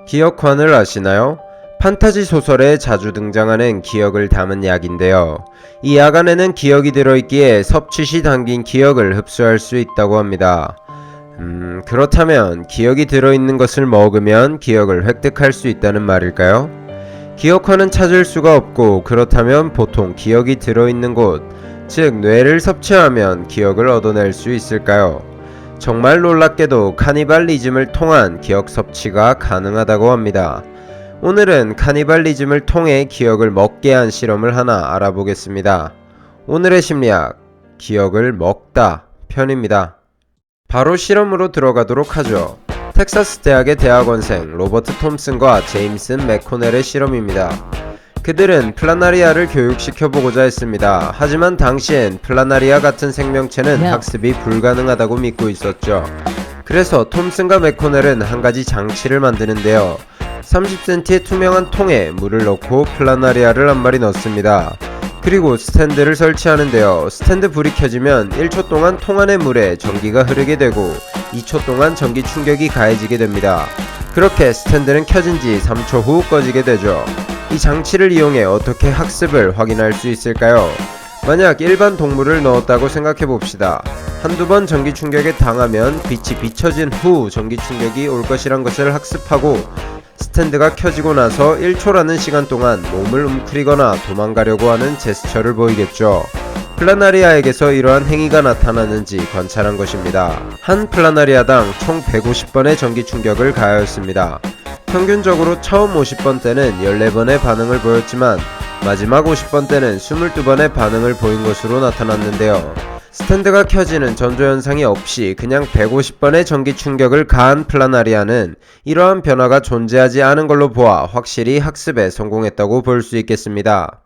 기억환을 아시나요? 판타지 소설에 자주 등장하는 기억을 담은 약인데요. 이 약 안에는 기억이 들어있기에 섭취시 담긴 기억을 흡수할 수 있다고 합니다. 그렇다면 기억이 들어있는 것을 먹으면 기억을 획득할 수 있다는 말일까요? 기억환은 찾을 수가 없고, 그렇다면 보통 기억이 들어있는 곳, 즉 뇌를 섭취하면 기억을 얻어낼 수 있을까요? 정말 놀랍게도 카니발리즘을 통한 기억 섭취가 가능하다고 합니다. 오늘은 카니발리즘을 통해 기억을 먹게 한 실험을 하나 알아보겠습니다. 오늘의 심리학, 기억을 먹다 편입니다. 바로 실험으로 들어가도록 하죠. 텍사스 대학의 대학원생 로버트 톰슨과 제임스 맥코넬의 실험입니다. 그들은 플라나리아를 교육시켜보고자 했습니다. 하지만 당시엔 플라나리아 같은 생명체는 학습이 불가능하다고 믿고 있었죠. 그래서 톰슨과 맥코넬은 한 가지 장치를 만드는데요. 30cm의 투명한 통에 물을 넣고 플라나리아를 한 마리 넣습니다. 그리고 스탠드를 설치하는데요. 스탠드 불이 켜지면 1초 동안 통 안의 물에 전기가 흐르게 되고 2초 동안 전기 충격이 가해지게 됩니다. 그렇게 스탠드는 켜진 지 3초 후 꺼지게 되죠. 이 장치를 이용해 어떻게 학습을 확인할 수 있을까요? 만약 일반 동물을 넣었다고 생각해봅시다. 한두 번 전기 충격에 당하면 빛이 비춰진 후 전기 충격이 올 것이란 것을 학습하고, 스탠드가 켜지고 나서 1초라는 시간 동안 몸을 움츠리거나 도망가려고 하는 제스처를 보이겠죠. 플라나리아에게서 이러한 행위가 나타나는지 관찰한 것입니다. 한 플라나리아당 총 150번의 전기 충격을 가하였습니다. 평균적으로 처음 50번 때는 14번의 반응을 보였지만 마지막 50번 때는 22번의 반응을 보인 것으로 나타났는데요. 스탠드가 켜지는 전조현상이 없이 그냥 150번의 전기 충격을 가한 플라나리아는 이러한 변화가 존재하지 않은 걸로 보아 확실히 학습에 성공했다고 볼 수 있겠습니다.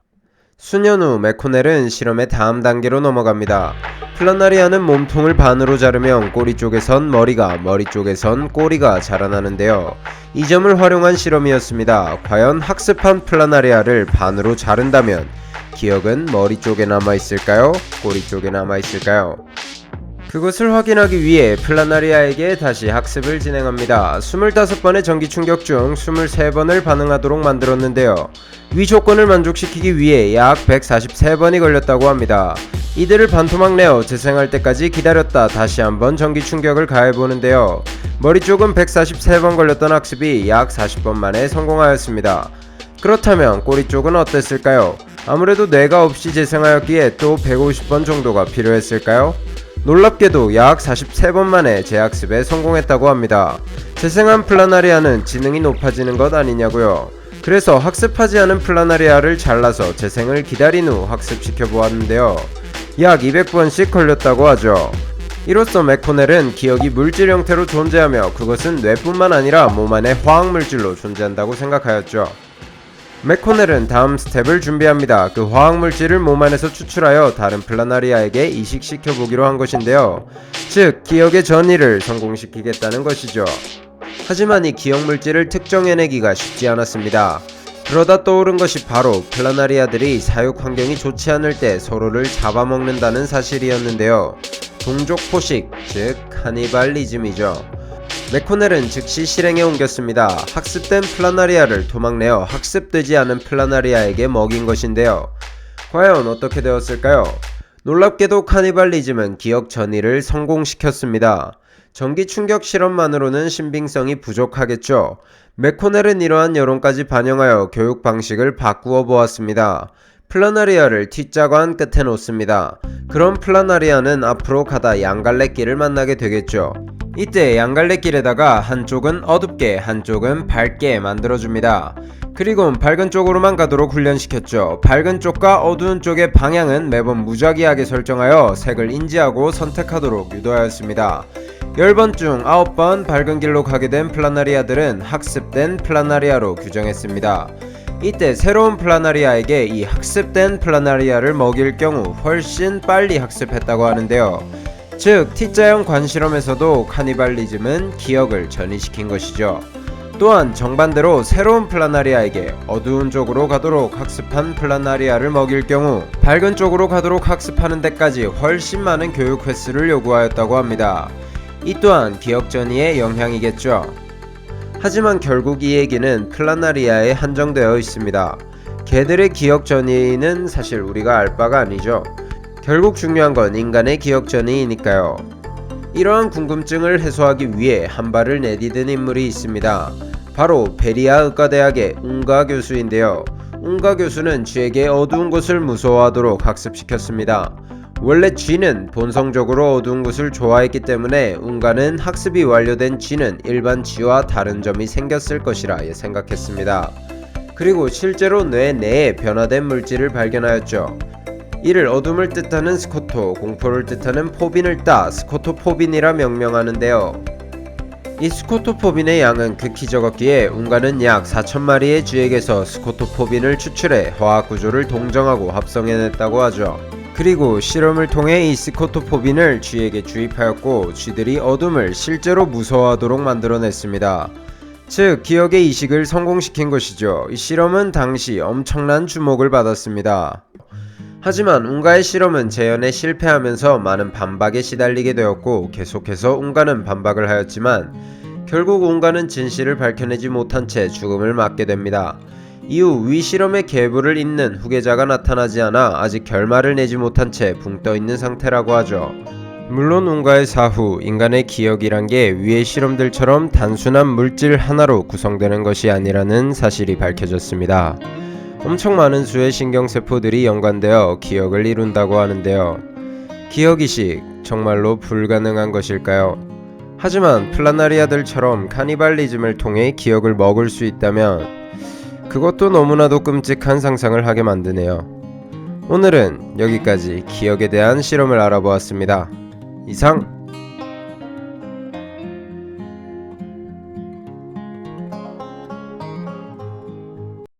수년 후 맥코넬은 실험의 다음 단계로 넘어갑니다. 플라나리아는 몸통을 반으로 자르면 꼬리 쪽에선 머리가, 머리 쪽에선 꼬리가 자라나는데요. 이 점을 활용한 실험이었습니다. 과연 학습한 플라나리아를 반으로 자른다면 기억은 머리 쪽에 남아있을까요? 꼬리 쪽에 남아있을까요? 그것을 확인하기 위해 플라나리아에게 다시 학습을 진행합니다. 25번의 전기 충격 중 23번을 반응하도록 만들었는데요. 위 조건을 만족시키기 위해 약 143번이 걸렸다고 합니다. 이들을 반토막 내어 재생할 때까지 기다렸다 다시 한번 전기 충격을 가해보는데요. 머리 쪽은 143번 걸렸던 학습이 약 40번 만에 성공하였습니다. 그렇다면 꼬리 쪽은 어땠을까요? 아무래도 뇌가 없이 재생하였기에 또 150번 정도가 필요했을까요? 놀랍게도 약 43번 만에 재학습에 성공했다고 합니다. 재생한 플라나리아는 지능이 높아지는 것 아니냐고요? 그래서 학습하지 않은 플라나리아를 잘라서 재생을 기다린 후 학습시켜 보았는데요. 약 200번씩 걸렸다고 하죠. 이로써 맥코넬은 기억이 물질 형태로 존재하며 그것은 뇌뿐만 아니라 몸 안의 화학물질로 존재한다고 생각하였죠. 맥코넬은 다음 스텝을 준비합니다. 그 화학물질을 몸 안에서 추출하여 다른 플라나리아에게 이식시켜 보기로 한 것인데요. 즉, 기억의 전이를 성공시키겠다는 것이죠. 하지만 이 기억물질을 특정해내기가 쉽지 않았습니다. 그러다 떠오른 것이 바로 플라나리아들이 사육 환경이 좋지 않을 때 서로를 잡아먹는다는 사실이었는데요. 동족 포식, 즉 카니발리즘이죠. 맥코넬은 즉시 실행에 옮겼습니다. 학습된 플라나리아를 도망내어 학습되지 않은 플라나리아에게 먹인 것인데요. 과연 어떻게 되었을까요? 놀랍게도 카니발리즘은 기억 전이를 성공시켰습니다. 전기 충격 실험만으로는 신빙성이 부족하겠죠. 맥코넬은 이러한 여론까지 반영하여 교육 방식을 바꾸어 보았습니다. 플라나리아를 T자관 끝에 놓습니다. 그럼 플라나리아는 앞으로 가다 양갈래길을 만나게 되겠죠. 이때 양갈래길에다가 한쪽은 어둡게 한쪽은 밝게 만들어줍니다. 그리고 밝은 쪽으로만 가도록 훈련시켰죠. 밝은 쪽과 어두운 쪽의 방향은 매번 무작위하게 설정하여 색을 인지하고 선택하도록 유도하였습니다. 10번 중 9번 밝은 길로 가게 된 플라나리아들은 학습된 플라나리아로 규정했습니다. 이때 새로운 플라나리아에게 이 학습된 플라나리아를 먹일 경우 훨씬 빨리 학습했다고 하는데요. 즉 T자형 관실험에서도 카니발리즘은 기억을 전이시킨 것이죠. 또한 정반대로 새로운 플라나리아에게 어두운 쪽으로 가도록 학습한 플라나리아를 먹일 경우 밝은 쪽으로 가도록 학습하는 데까지 훨씬 많은 교육 횟수를 요구하였다고 합니다. 이 또한 기억 전이의 영향이겠죠. 하지만 결국 이 얘기는 플라나리아에 한정되어 있습니다. 개들의 기억 전이는 사실 우리가 알 바가 아니죠. 결국 중요한 건 인간의 기억 전이니까요. 이러한 궁금증을 해소하기 위해 한 발을 내디딘 인물이 있습니다. 바로 베리아 의과대학의 웅가 교수인데요. 웅가 교수는 쥐에게 어두운 곳을 무서워하도록 학습시켰습니다. 원래 쥐는 본성적으로 어두운 곳을 좋아했기 때문에 웅가는 학습이 완료된 쥐는 일반 쥐와 다른 점이 생겼을 것이라 생각했습니다. 그리고 실제로 뇌 내에 변화된 물질을 발견하였죠. 이를 어둠을 뜻하는 스코토, 공포를 뜻하는 포빈을 따 스코토포빈이라 명명하는데요. 이 스코토포빈의 양은 극히 적었기에 웅가는 약 4,000마리의 쥐에게서 스코토포빈을 추출해 화학 구조를 동정하고 합성해냈다고 하죠. 그리고 실험을 통해 이 스코토포빈을 쥐에게 주입하였고 쥐들이 어둠을 실제로 무서워하도록 만들어냈습니다. 즉 기억의 이식을 성공시킨 것이죠. 이 실험은 당시 엄청난 주목을 받았습니다. 하지만 웅가의 실험은 재현에 실패하면서 많은 반박에 시달리게 되었고 계속해서 웅가는 반박을 하였지만 결국 웅가는 진실을 밝혀내지 못한 채 죽음을 맞게 됩니다. 이후 위 실험의 계보를 잇는 후계자가 나타나지 않아 아직 결말을 내지 못한 채 붕 떠있는 상태라고 하죠. 물론 웅가의 사후 인간의 기억이란 게 위의 실험들처럼 단순한 물질 하나로 구성되는 것이 아니라는 사실이 밝혀졌습니다. 엄청 많은 수의 신경세포들이 연관되어 기억을 이룬다고 하는데요. 기억이식 정말로 불가능한 것일까요? 하지만 플라나리아들처럼 카니발리즘을 통해 기억을 먹을 수 있다면 그것도 너무나도 끔찍한 상상을 하게 만드네요. 오늘은 여기까지 기억에 대한 실험을 알아보았습니다. 이상